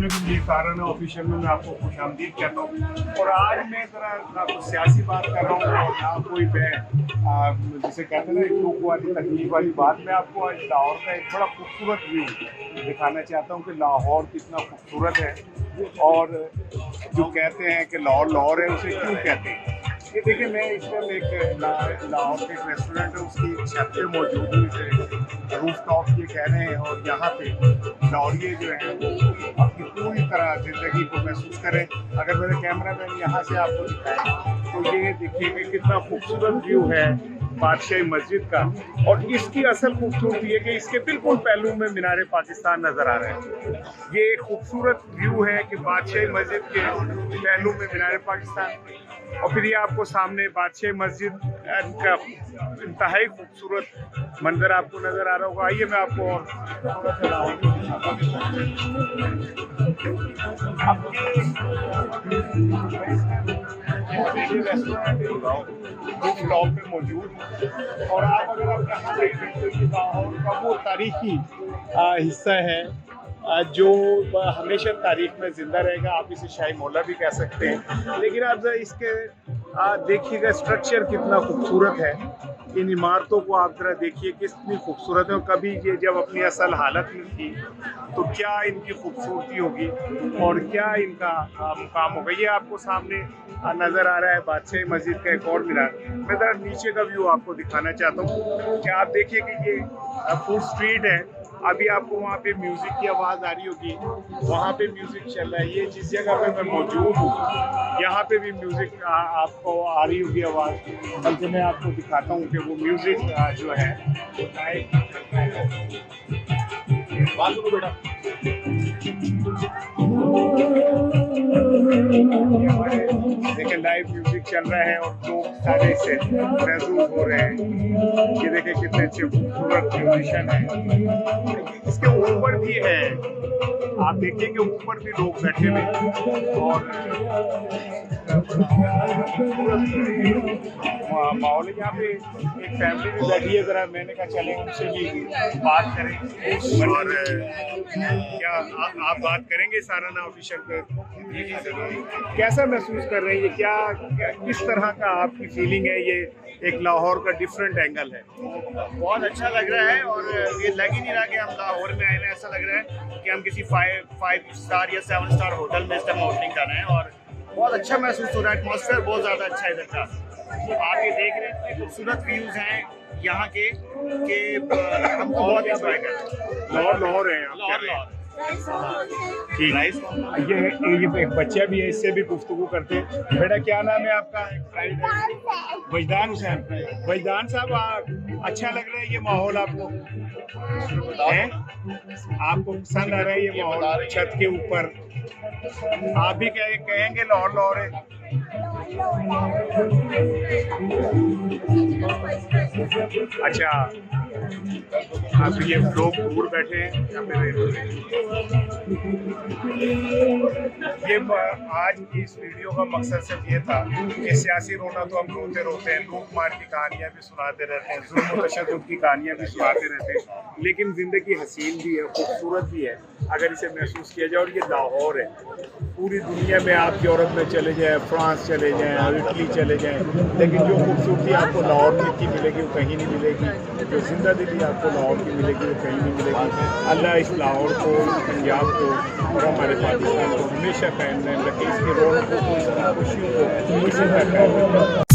अस्सलामुअलैकुम जी, साराना ऑफिशियल में मैं आपको खुशामदीद कहता हूँ। और आज मैं ज़रा आपको सियासी बात कर रहा हूँ और ना कोई मैं जिसे कहते हैं ना एक दुख वाली तकलीफ वाली बात। मैं आपको आज लाहौर का एक बड़ा खूबसूरत व्यू दिखाना चाहता हूँ कि लाहौर कितना खूबसूरत है और जो कहते हैं कि लाहौर लाहौर है उसे क्यों कहते हैं। ये देखिए, मैं इस टाइम एक लाहौर के एक रेस्टोरेंट है उसकी छत पे मौजूद हूँ, रूफ टॉप ये कह रहे हैं। और यहाँ पे लाहौरिये जो हैं वो अपनी पूरी तरह ज़िंदगी को महसूस करें। अगर मेरे कैमरा मैन यहाँ से आपको दिखाएं तो ये देखिए कि कितना खूबसूरत व्यू है बादशाही मस्जिद का। और इसकी असल खूबसूरती है कि इसके बिल्कुल पहलू में मीनार पाकिस्तान नज़र आ रहा है। ये एक खूबसूरत व्यू है कि बादशाही मस्जिद के पहलू में मीनार पाकिस्तान, और फिर ये आपको सामने बादशाही मस्जिद का इंतहाई खूबसूरत मंजर आपको नज़र आ रहा होगा। आइए मैं आपको और थोड़ा सा पे मौजूद। और आप अगर आप यहाँ देखें तो ये लाहौर का वो तारीखी हिस्सा है जो हमेशा तारीख में ज़िंदा रहेगा। आप इसे शाही मोहल्ला भी कह सकते हैं। लेकिन आप इसके देखिएगा स्ट्रक्चर कितना खूबसूरत है। इन इमारतों को आप ज़रा देखिए कितनी खूबसूरत है। और कभी ये जब अपनी असल हालत में थी तो क्या इनकी खूबसूरती होगी और क्या इनका मुकाम होगा। ये आपको सामने नज़र आ रहा है बादशाही मस्जिद का एक और मीनार। मैं ज़रा नीचे का व्यू आपको दिखाना चाहता हूँ कि आप देखिए कि ये फूड स्ट्रीट है। अभी आपको वहाँ पे म्यूज़िक की आवाज़ आ रही होगी, वहाँ पे म्यूज़िक चल रहा है। ये जिस जगह पे मैं मौजूद हूँ यहाँ पे भी म्यूज़िक आपको आ रही होगी आवाज़। बल्कि मैं आपको दिखाता हूँ कि वो म्यूज़िक जो है बेटा देखिए लाइव म्यूजिक चल रहा है और लोग सारे से महसूस हो रहे हैं। ये देखिए कितने अच्छे खूबसूरत म्यूजिशियन है। इसके ऊपर भी है, आप देखिए कि ऊपर भी लोग बैठे हुए और माहौल यहाँ पे एक फैमिली भी बैठी है। जरा मैंने कहा चले उनसे भी बात करें। और क्या आप बात करेंगे साराना ऑफिशियल पे? कैसा महसूस कर रहे हैं, ये क्या किस तरह का आपकी फीलिंग है? ये एक लाहौर का डिफरेंट एंगल है। बहुत अच्छा लग रहा है और ये लग ही नहीं रहा कि हम लाहौर में आए हैं। ऐसा लग रहा है कि हम किसी 5 स्टार या 7 स्टार होटल में इस टाइम होटलिंग कर रहे हैं और बहुत अच्छा महसूस हो रहा है। एटमॉस्फेयर बहुत ज़्यादा अच्छा है इधर का। आप ये देख रहे हैं खूबसूरत व्यूज़ हैं यहाँ के कि हमको बहुत इंजॉय कर रहे हैं। लाहौर है लाहौर ठीक है। ये एक बच्चा भी है, इससे भी गुफ्तगू करते हैं। बेटा क्या नाम है आपका? वजदान हुसैन। वजदान साहब, अच्छा लग रहा है ये माहौल आपको? है आपको पसंद आ रहा है ये माहौल छत के ऊपर? आप भी कहेंगे लाहौर लाहौर है? अच्छा, अब ये लोग दूर बैठे हैं। ये आज की इस वीडियो का मकसद सिर्फ ये था कि सियासी रोना तो हम रोते रोते हैं, लूट मार की कहानियाँ भी सुनाते रहते हैं, जुल्म तशद्दुद की कहानियाँ भी सुनाते रहते हैं, लेकिन ज़िंदगी हसीन भी है, खूबसूरत भी है अगर इसे महसूस किया जाए। और ये लाहौर है। पूरी दुनिया में आप यूरोप में चले जाएँ, फ्रांस चले जाएँ, इटली चले जाएँ, लेकिन जो खूबसूरती आपको लाहौर की मिलेगी वो कहीं नहीं मिलेगी। जो जिंदा दिली आपको लाहौर की मिलेगी वो कहीं नहीं मिलेगी। अल्लाह इस लाहौर को, पंजाब को और हमारे पाकिस्तान को हमेशा कायम रखे। इसकी रौनकों को, इसकी खुशियों को इसी तरह कायम रखे।